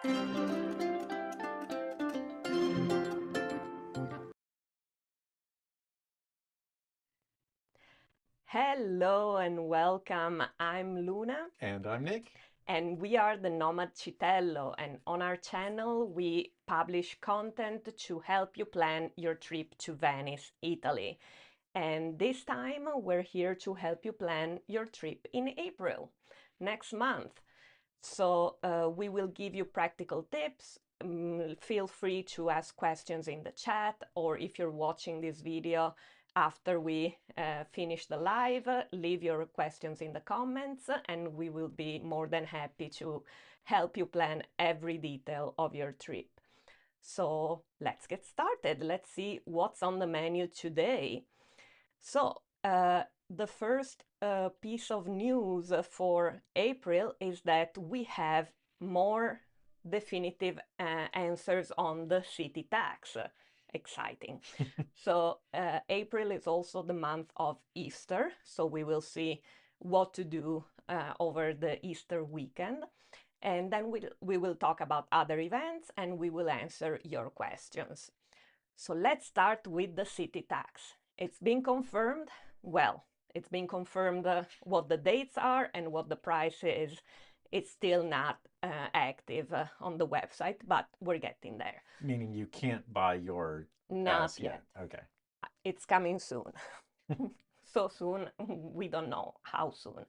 Hello and welcome. I'm Luna. And I'm Nick. And we are the Nomad Citello. And on our channel, we publish content to help you plan your trip to Venice, Italy. And this time, we're here to help you plan your trip in April, next month. So we will give you practical tips. Feel free to ask questions in the chat, or if you're watching this video after we finish the live, leave your questions in the comments, and we will be more than happy to help you plan every detail of your trip. So let's get started. Let's see what's on the menu today. So the first piece of news for April is that we have more definitive answers on the city tax. Exciting. So April is also the month of Easter, so we will see what to do over the Easter weekend. And then we will talk about other events and we will answer your questions. So let's start with the city tax. It's been confirmed. Well, it's been confirmed what the dates are and what the price is. It's still not active on the website, but we're getting there. Meaning you can't buy your Not pass yet. yet. Okay. It's coming soon. So soon, we don't know how soon.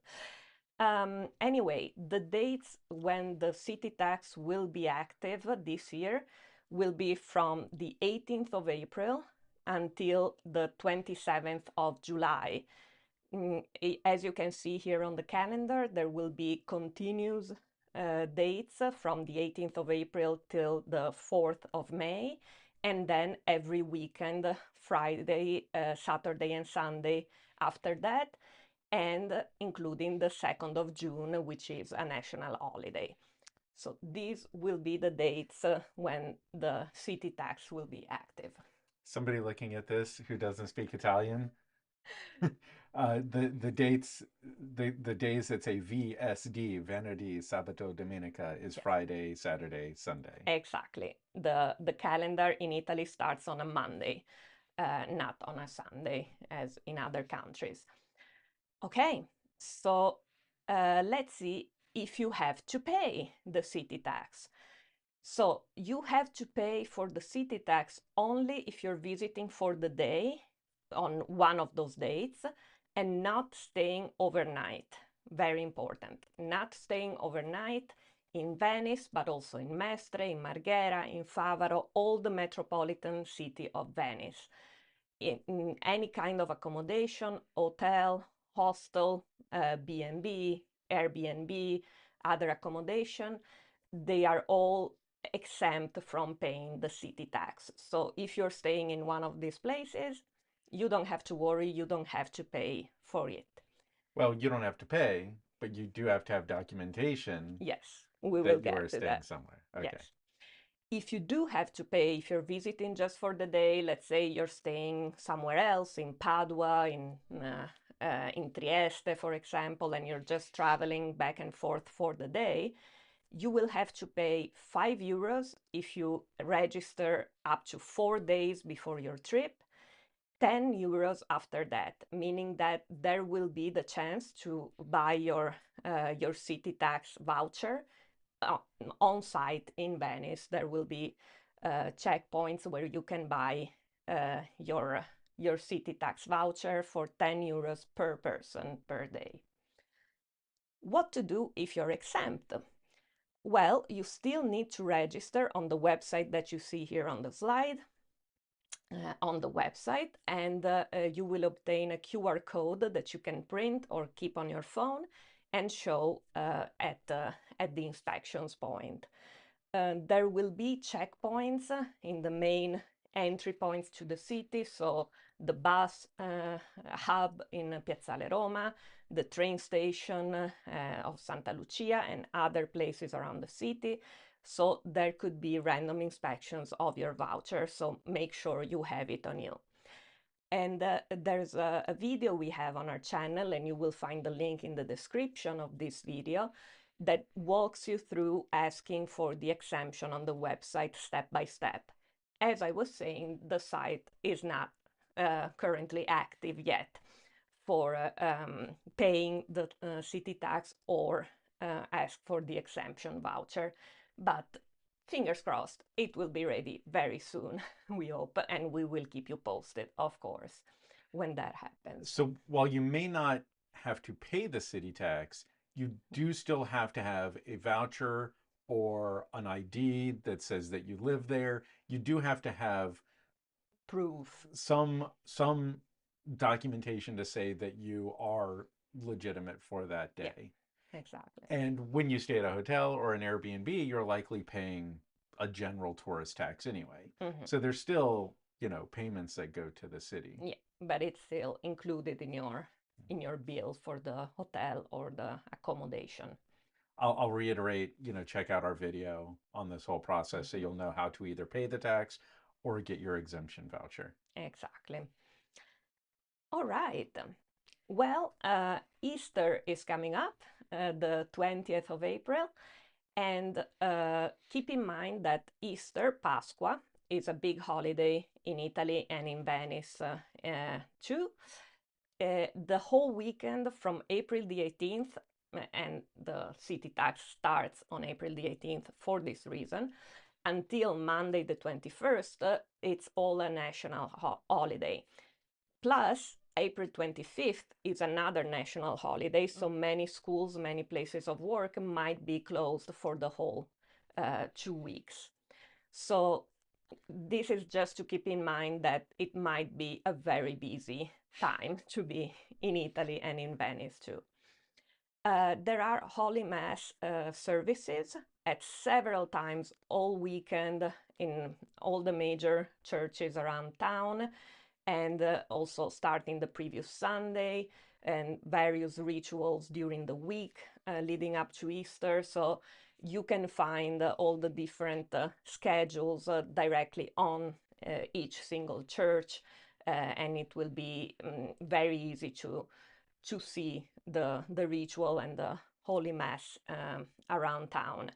Anyway, the dates when the city tax will be active this year will be from the 18th of April until the 27th of July. As you can see here on the calendar, there will be continuous dates from the 18th of April till the 4th of May, and then every weekend, Friday, Saturday, and Sunday after that, and including the 2nd of June, which is a national holiday. So these will be the dates when the city tax will be active. Somebody looking at this who doesn't speak Italian, the dates, the days that say VSD, Venerdì, Sabato, Domenica, is Yes, Friday, Saturday, Sunday. exactly. The calendar in Italy starts on a Monday, not on a Sunday as in other countries. Okay, so let's see if you have to pay the city tax. So you have to pay for the city tax only if you're visiting for the day on one of those dates and not staying overnight. Very important. Not staying overnight in Venice, but also in Mestre, in Marghera, in Favaro, all the metropolitan city of Venice. In any kind of accommodation, hotel, hostel, B&B, Airbnb, other accommodation, they are all exempt from paying the city tax. So if you're staying in one of these places, you don't have to worry, you don't have to pay for it. Well, you don't have to pay, but you do have to have documentation Yes, we will that you are get to staying that. somewhere. Okay. Yes. If you do have to pay, if you're visiting just for the day, let's say you're staying somewhere else in Padua, in Trieste, for example, and you're just traveling back and forth for the day, you will have to pay 5 euros if you register up to 4 days before your trip, 10 euros after that, meaning that there will be the chance to buy your city tax voucher on site in Venice. There will be checkpoints where you can buy your city tax voucher for 10 euros per person per day. What to do if you're exempt? Well, you still need to register on the website that you see here on the slide. On the website, and you will obtain a QR code that you can print or keep on your phone and show at the inspections point. There will be checkpoints in the main entry points to the city, so the bus hub in Piazzale Roma, the train station of Santa Lucia, and other places around the city. So there could be random inspections of your voucher, so make sure you have it on you. And there's a video we have on our channel, and you will find the link in the description of this video, that walks you through asking for the exemption on the website step by step. As I was saying, the site is not currently active yet for paying the city tax or ask for the exemption voucher. But fingers crossed, it will be ready very soon, we hope, and we will keep you posted, of course, when that happens. So while you may not have to pay the city tax, you do still have to have a voucher or an ID that says that you live there. You do have to have Proof. some documentation to say that you are legitimate for that Yeah, day. exactly. And when you stay at a hotel or an Airbnb, you're likely paying a general tourist tax anyway. Mm-hmm. So there's still, payments that go to the city. Yeah, but it's still included in your bill for the hotel or the accommodation. I'll reiterate, check out our video on this whole process so Mm-hmm. you'll know how to either pay the tax or get your exemption voucher. Exactly. All right. Well, Easter is coming up, the 20th of April, and keep in mind that Easter, Pasqua, is a big holiday in Italy and in Venice too. The whole weekend from April the 18th, and the city tax starts on April the 18th for this reason, until Monday the 21st, it's all a national holiday. Plus, April 25th is another national holiday, so many schools, many places of work might be closed for the whole 2 weeks. So this is just to keep in mind that it might be a very busy time to be in Italy and in Venice too. There are Holy Mass services at several times all weekend in all the major churches around town, and also starting the previous Sunday, and various rituals during the week leading up to Easter. So you can find all the different schedules directly on each single church, and it will be very easy to see the ritual and the Holy Mass around town.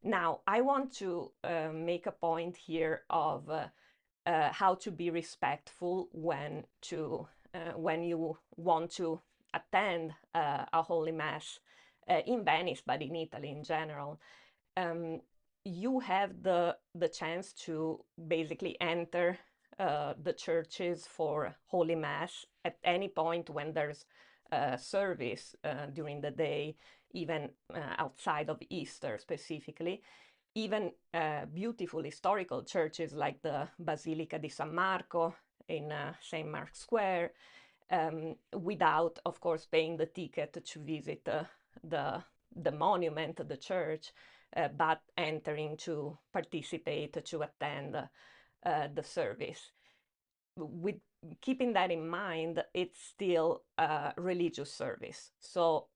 Now, I want to make a point here of how to be respectful when you want to attend a Holy Mass in Venice, but in Italy in general. You have the chance to basically enter the churches for Holy Mass at any point when there's service during the day, even outside of Easter specifically. Even beautiful historical churches like the Basilica di San Marco in St. Mark's Square, without, of course, paying the ticket to visit the monument, the church, but entering to participate, to attend the service. With keeping that in mind, it's still a religious service. So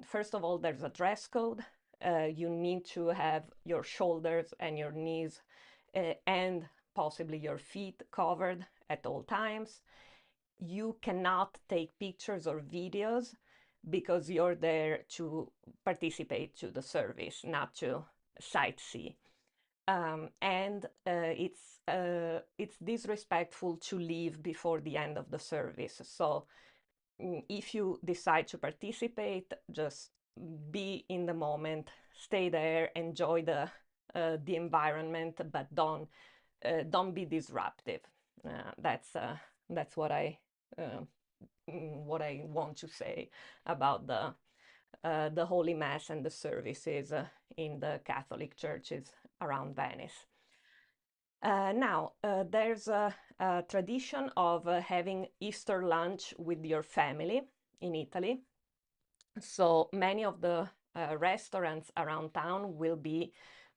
first of all, there's a dress code. You need to have your shoulders and your knees and possibly your feet covered at all times. You cannot take pictures or videos because you're there to participate to the service, not to sightsee. And it's disrespectful to leave before the end of the service. So if you decide to participate, just be in the moment, stay there, enjoy the environment, but don't be disruptive. That's what I want to say about the Holy Mass and the services in the Catholic churches around Venice. Now, there's a tradition of having Easter lunch with your family in Italy. So many of the restaurants around town will be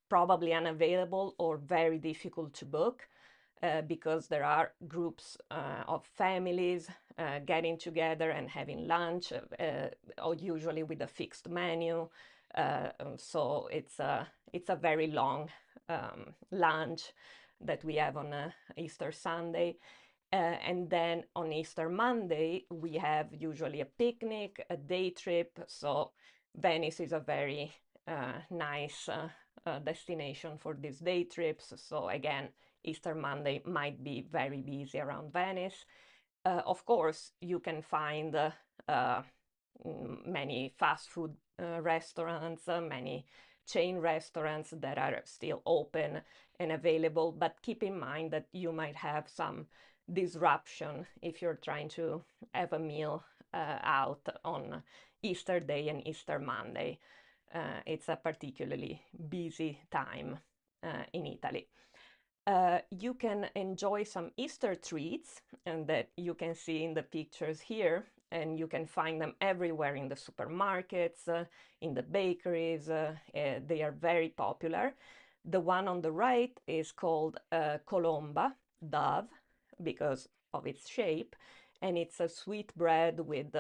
probably unavailable or very difficult to book because there are groups of families getting together and having lunch, or usually with a fixed menu. So it's a very long lunch that we have on Easter Sunday. And then on Easter Monday, we have usually a picnic, a day trip. So Venice is a very nice destination for these day trips. So again, Easter Monday might be very busy around Venice. Of course, you can find many fast food restaurants, many chain restaurants that are still open and available, but keep in mind that you might have some disruption if you're trying to have a meal out on Easter Day and Easter Monday. It's a particularly busy time in Italy. You can enjoy some Easter treats, and that you can see in the pictures here, and you can find them everywhere in the supermarkets, in the bakeries. They are very popular. The one on the right is called colomba, dove, because of its shape, and it's a sweet bread with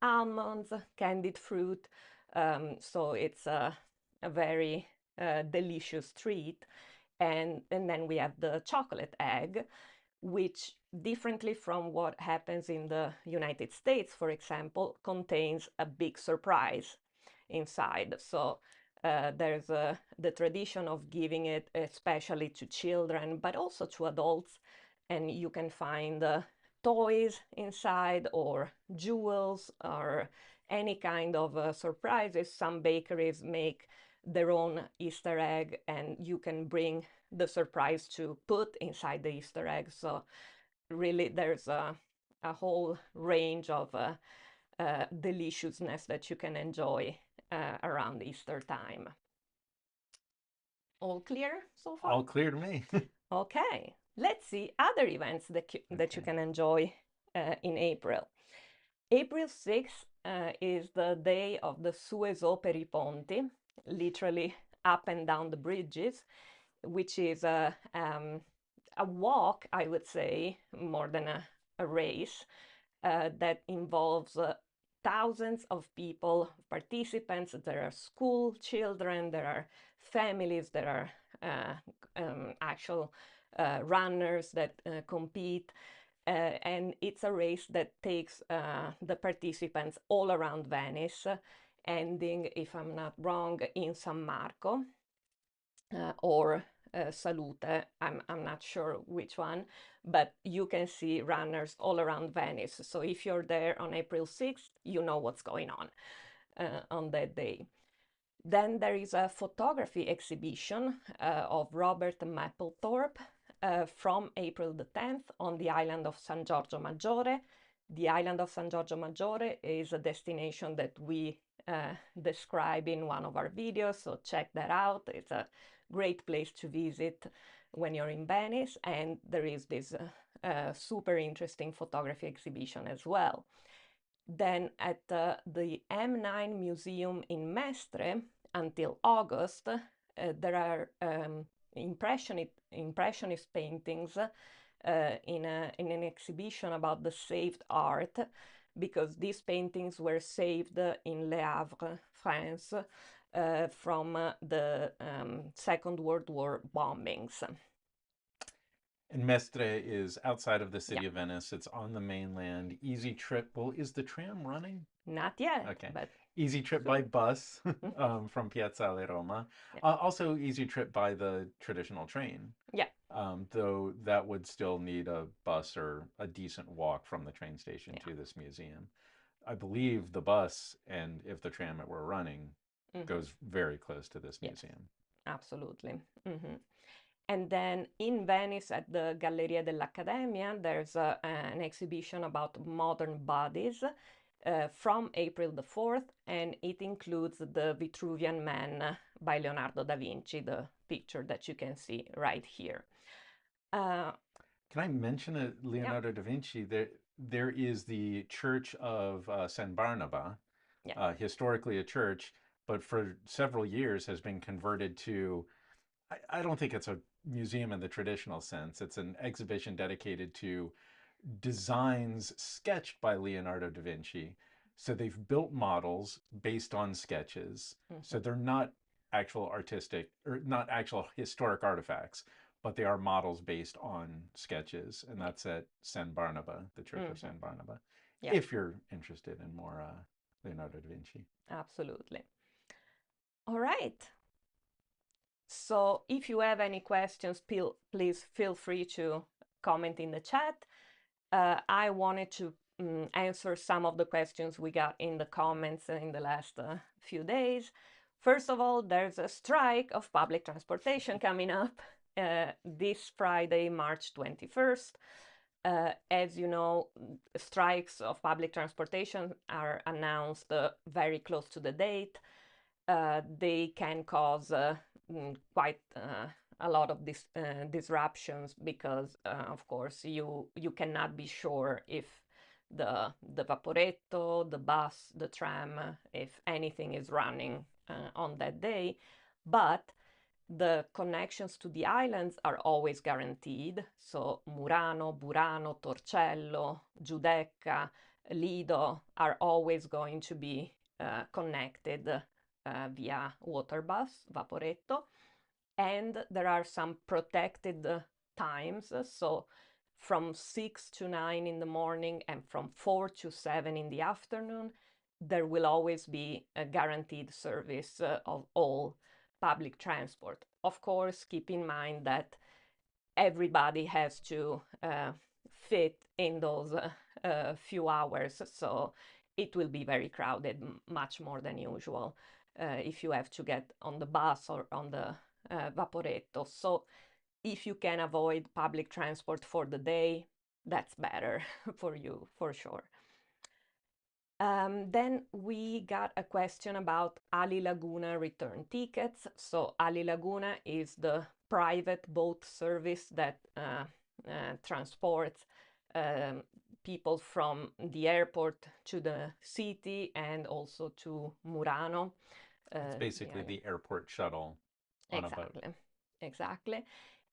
almonds, candied fruit. So it's a very delicious treat. And then we have the chocolate egg, which, differently from what happens in the United States, for example, contains a big surprise inside. So there's the tradition of giving it especially to children, but also to adults. And you can find toys inside, or jewels, or any kind of surprises. Some bakeries make their own Easter egg, and you can bring the surprise to put inside the Easter egg. So really, there's a whole range of deliciousness that you can enjoy around Easter time. All clear so far? All clear to me. Okay, let's see other events that you can enjoy in April. April 6th is the day of the Sueso per I ponti, literally up and down the bridges, which is a walk, I would say, more than a race, that involves thousands of people, participants. There are school children, there are families, there are actual runners that compete. And it's a race that takes the participants all around Venice, ending, if I'm not wrong, in San Marco or Salute. I'm not sure which one, but you can see runners all around Venice. So if you're there on April 6th, you know what's going on that day. Then there is a photography exhibition of Robert Mapplethorpe from April the 10th on the island of San Giorgio Maggiore. The island of San Giorgio Maggiore is a destination that we describe in one of our videos, so check that out. It's a great place to visit when you're in Venice, and there is this super interesting photography exhibition as well. Then at the M9 Museum in Mestre, until August, there are impressionist paintings in an exhibition about the saved art, because these paintings were saved in Le Havre, France, from the Second World War bombings. And Mestre is outside of the city Yeah. of Venice. It's on the mainland. Easy trip. Well, is the tram running? Not yet, Okay. but Easy trip by bus from Piazzale Roma. yeah. Also easy trip by the traditional train. Yeah. Though that would still need a bus or a decent walk from the train station to this museum. I believe the bus, and if the tram were running, goes very close to this museum. Absolutely. And then in Venice at the Galleria dell'Accademia, there's an exhibition about modern bodies from April the 4th, and it includes the Vitruvian Man by Leonardo da Vinci, the picture that you can see right here. Can I mention Leonardo da Vinci? There is the Church of San Barnaba, historically a church, but for several years has been converted to, I don't think it's a museum in the traditional sense. It's an exhibition dedicated to designs sketched by Leonardo da Vinci. So they've built models based on sketches. So they're not actual artistic or not actual historic artifacts, but they are models based on sketches. And that's at San Barnaba, the Church of San Barnaba, if you're interested in more Leonardo da Vinci. Absolutely. All right. So if you have any questions, please feel free to comment in the chat. I wanted to answer some of the questions we got in the comments in the last few days. First of all, there's a strike of public transportation coming up this Friday, March 21st. As you know, strikes of public transportation are announced very close to the date. They can cause quite a lot of disruptions because, of course, you cannot be sure if the vaporetto, the bus, the tram, if anything is running on that day. But the connections to the islands are always guaranteed. So Murano, Burano, Torcello, Giudecca, Lido are always going to be connected via water bus, vaporetto. And there are some protected times. So from 6 to 9 in the morning and from 4 to 7 in the afternoon, there will always be a guaranteed service of all public transport. Of course, keep in mind that everybody has to fit in those few hours, so it will be very crowded, much more than usual, if you have to get on the bus or on the vaporetto. So if you can avoid public transport for the day, that's better for you, for sure. Then we got a question about Ali Laguna return tickets. So Ali Laguna is the private boat service that transports people from the airport to the city and also to Murano. It's basically the airport shuttle on a boat. Exactly.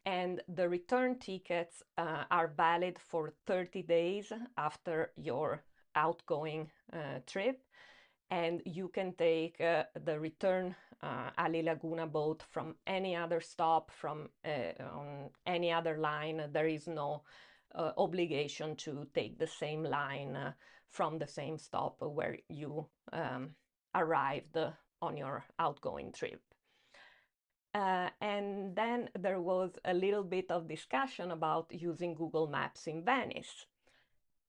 And the return tickets are valid for 30 days after your outgoing trip, and you can take the return Ali Laguna boat from any other stop from on any other line. There is no obligation to take the same line from the same stop where you arrived on your outgoing trip. And then there was a little bit of discussion about using Google Maps in Venice.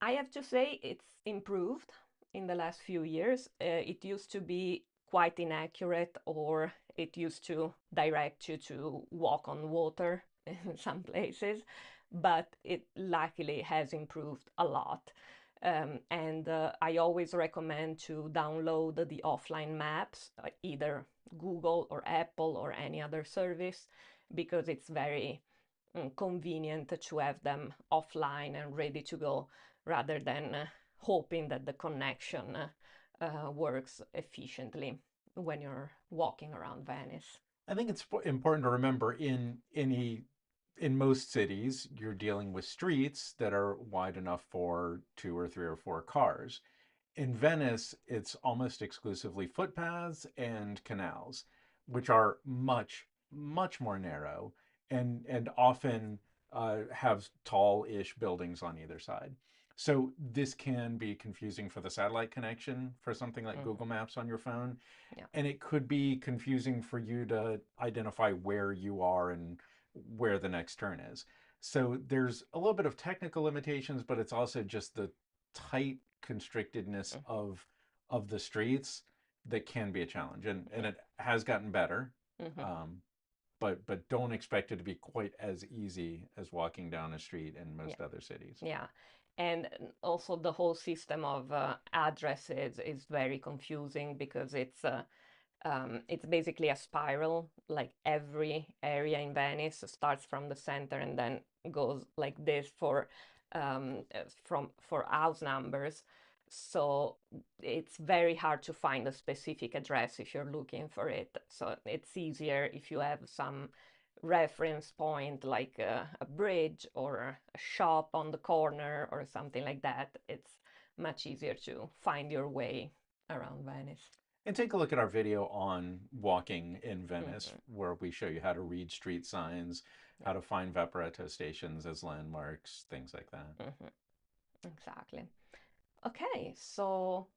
I have to say it's improved in the last few years. It used to be quite inaccurate, or it used to direct you to walk on water in some places, but it luckily has improved a lot. And I always recommend to download the offline maps, either Google or Apple or any other service, because it's very convenient to have them offline and ready to go, rather than hoping that the connection works efficiently when you're walking around Venice. I think it's important to remember in most cities, you're dealing with streets that are wide enough for 2 or 3 or 4 cars. In Venice, it's almost exclusively footpaths and canals, which are much, much more narrow and often have tall-ish buildings on either side. So this can be confusing for the satellite connection for something like Google Maps on your phone. Yeah. And it could be confusing for you to identify where you are and where the next turn is. So there's a little bit of technical limitations, but it's also just the tight constrictedness of the streets that can be a challenge. And it has gotten better. But don't expect it to be quite as easy as walking down a street in most other cities. Yeah. And also the whole system of addresses is very confusing because it's basically a spiral. Like every area in Venice starts from the center and then goes like this for house numbers. So it's very hard to find a specific address if you're looking for it. So it's easier if you have some reference point like a bridge or a shop on the corner or something like that. It's much easier to find your way around Venice. And take a look at our video on walking in Venice, where we show you how to read street signs, how to find Vaporetto stations as landmarks, things like that. Exactly. Okay, so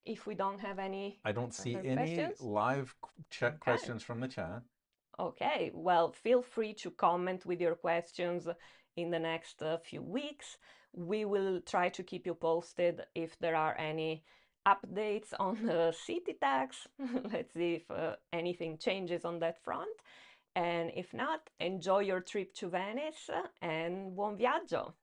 if we don't have any I don't see other any questions. live check Okay. questions from the chat. Okay, well, feel free to comment with your questions in the next few weeks. We will try to keep you posted if there are any updates on the city tax. Let's see if anything changes on that front. And if not, enjoy your trip to Venice and buon viaggio!